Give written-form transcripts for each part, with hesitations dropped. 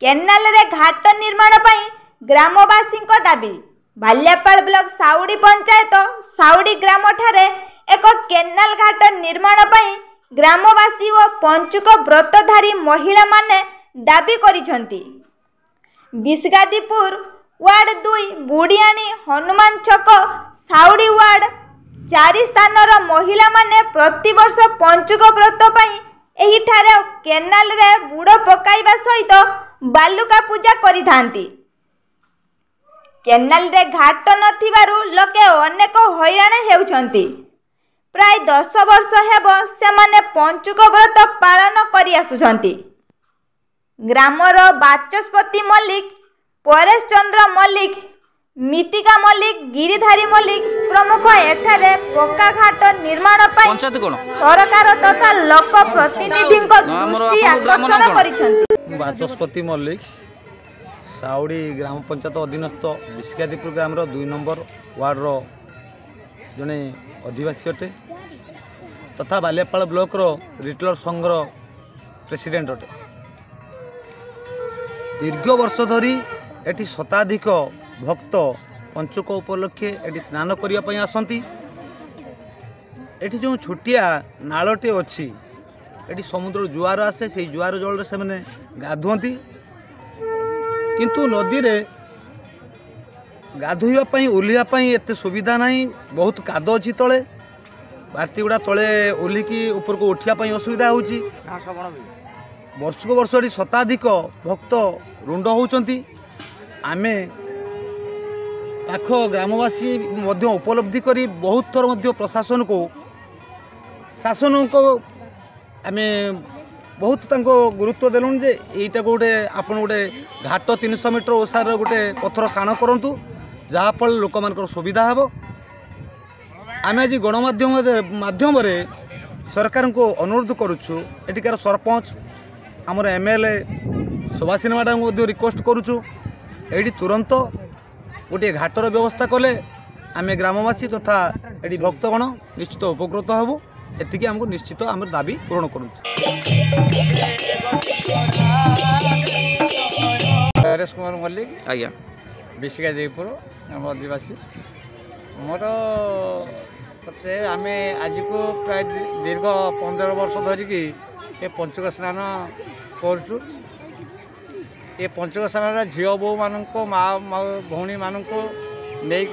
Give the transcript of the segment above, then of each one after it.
Canal रे घाट निर्माण पाई ग्रामवासी दाबी। बाल्यापाल ब्लॉक साउडी पंचायत साउडी ग्राम ठारे एक केनाल घाट निर्माण पाई ग्रामवासी और पंचुक व्रतधारी महिला माने दाबी करिसंती। बिस्गादीपुर वार्ड 2 बुढ़ियाणी हनुमान छक साउडी वार्ड 4 स्थानर महिला माने प्रतिवर्ष पंचुक व्रत पाई एही ठारे केनाल रे बुड़ पकाइबा सहित बालुका पूजा करिथांती। केनाल रे घाट नथिबारु लोके अनेक हैराण हेउछंती। प्राय 10 वर्ष हेब सेमाने पंचुक व्रत पालन करि आसुछंती। ग्रामर बाचस्पति मल्लिक, परेश चंद्र मल्लिक, मितिका मल्लिक, गिरिधारी मल्लिक प्रमुख एठारे पक्का घाट निर्माण पाई सरकार तथा लोक प्रतिनिधि दृष्टि आकर्षण करिसंती। बाचस्पति मल्लिक साउडी ग्राम पंचायत अधीनस्थ बिस्गादीपुर ग्राम 2 नंबर वार्ड जने अधिवासी अटे तथा बाल्यापाल ब्लॉक रिटेलर संघर प्रेसिडेंट अटे। दीर्घ वर्ष धरी एटी शताधिक भक्त पंचुक उपलक्षे एटी स्नान करने आसती। एटी जो छोटिया नालटे अच्छी एटी समुद्र जुआर आसे से जुआर जल से मैंने गाधुंती किंतु नदी रे गाधोइवाई ओह्लैवाई एत सुविधा नहीं। बहुत काद अच्छी तले बार्तीगुड़ा तले ओह्लिकी ऊपर को उठापी असुविधा होची। वर्ष को वर्ष शताधिक भक्त रुंड होती। आमे पाख ग्रामवासी मध्य उपलब्धि करी बहुत थर मध्य प्रशासन को शासन को आमे बहुत तांको गुरुत्व देलुन जे एटा गोटे आपन गोटे घाट 300 मीटर ओसार गोटे पथर साण करंतु जहाँफल लोक मानकर सुविधा हेब। आमे आज गणमाध्यम सरकार को अनुरोध करुछु। एटिकार सरपंच आमर एमएलए सुभाषिनी मैडम को रिक्वेस्ट करुछु एटी तुरंत गोटे घाटर व्यवस्था कले आमे ग्रामवासी तथा एटी भक्तगण निश्चित उपकृत हेबु। एतिकी हमको निश्चित आम दाबी पूरण करूँ। परेश कुमार मल्लिक आज्ञा बिस्गादीपुर आम आदिवासी मोर आम आज को प्राय दीर्घ 15 वर्ष धरिकी ये पंचुक स्नान करूँ। ये पंचुक स्नान झील बो मान माँ भौणी मान नहीं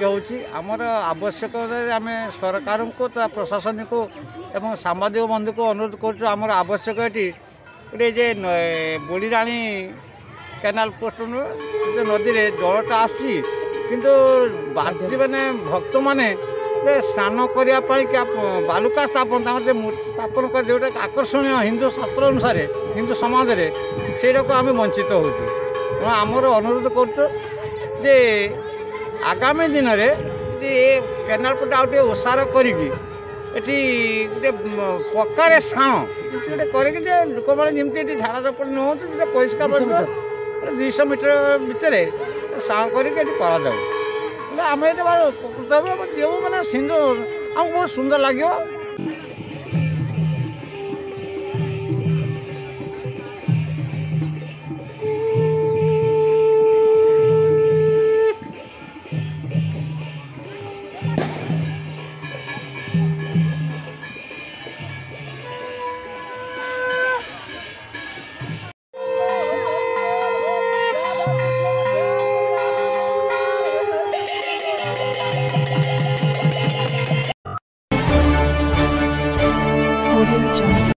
आमर आवश्यक आम सरकार को प्रशासन को एवं सामाजिक बंधु को अनुरोध कर आमर आवश्यक ये गोटे बुढ़ीराणी केनाल पोस्ट नदी रे जलटा आसुची किंतु भारतीय मैंने भक्त मैंने स्नान करने क्या बालुका स्थापन स्थापन कर जो आकर्षणीय हिंदू शास्त्र अनुसार हिंदू समाज रे सेटा को आम वंचित हो। आमर अनुरोध कर आगामी दिन में केनाल पटे आउटे ओसार करी गोटे पक्का साण गोटे लोक मैंने झाड़ा चपड़ न हो परिष्कार 200 मीटर भितर साण कर आम ये उपकृत जो मैंने सिंधु आमको बहुत सुंदर लगे।